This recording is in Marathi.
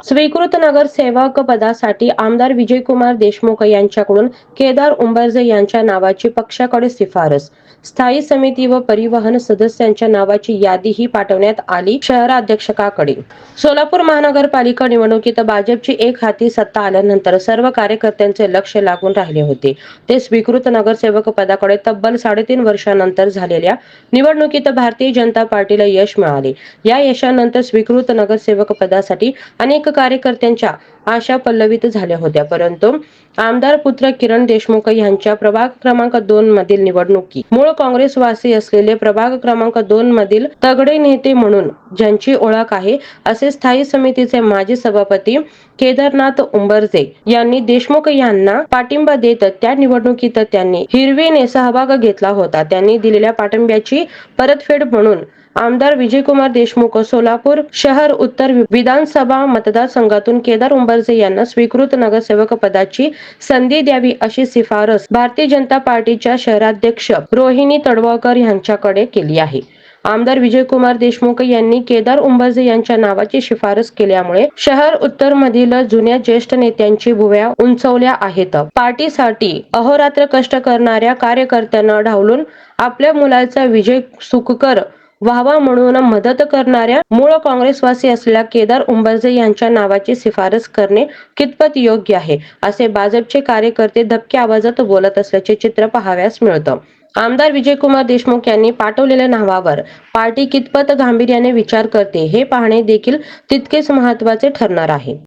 स्वीकृत नगरसेवक पदासाठी आमदार विजयकुमार देशमुख यांच्याकडून केदार उंबर्जे यांच्या नावाची पक्षाकडे शिफारस. स्थायी समिती व परिवहन सदस्यांच्या नावाची यादीही पाठवण्यात आली शहराध्यक्षकाकडे. सोलापूर महानगरपालिका निवडणुकीत भाजपची एकहाती सत्ता आल्यानंतर सर्व कार्यकर्त्यांचे लक्ष लागून राहिले होते. ते स्वीकृत नगरसेवक पदाकडे तब्बल 3.5 वर्षांनंतर झालेल्या निवडणुकीत भारतीय जनता पार्टीला यश मिळाले. या यशानंतर स्वीकृत नगरसेवक पदासाठी अनेक कार्यकर्त्यांच्या आशा पल्लवित झाल्या होत्या, परंतु आमदार पुत्र किरण देशमुख यांच्या प्रभाग क्रमांक 2 मधील निवडणुकी मूळ काँग्रेसवासी असलेले प्रभाग क्रमांक 2 मधील तगडे नेते म्हणून ज्यांची ओळख आहे असे स्थायी समितीचे माजी सभापती केदारनाथ उंबर्जे यांनी देशमुख यांना पाठिंबा देत त्या निवडणुकीत त्यांनी हिरवीने सहभाग घेतला होता. त्यांनी दिलेल्या पाठिंब्याची परतफेड म्हणून आमदार विजयकुमार देशमुख सोलापूर शहर उत्तर विधानसभा मतदारसंघातून केदार उंबर्जे यांना स्वीकृत नगरसेवक पदाची संधी द्यावी अशी शिफारस भारतीय जनता पार्टीच्या शहराध्यक्ष रोहिणी तडवळकर यांच्याकडे केली आहे. आमदार विजयकुमार देशमुख यांनी केदार उंबर्जे यांच्या नावाची शिफारस केल्यामुळे शहर उत्तर मधील जुन्या ज्येष्ठ नेत्यांची भुवया उंचावल्या आहेत. पार्टीसाठी अहोरात्र कष्ट करणाऱ्या कार्यकर्त्यांना डावलून आपल्या मुलाचा विजय सुखकर व्हावा म्हणून मदत करणाऱ्या मूळ काँग्रेसवासी असलेल्या केदार उंबर्जे यांच्या नावाची शिफारस करणे कितपत योग्य आहे असे भाजपचे कार्यकर्ते दबक्या आवाजात बोलत असल्याचे चित्र पाहावयास मिळतं. आमदार विजयकुमार देशमुख यांनी पाठवलेल्या नावावर पार्टी कितपत गांभीर्याने विचार करते हे पाहणे देखील तितकेच महत्त्वाचे ठरणार आहे.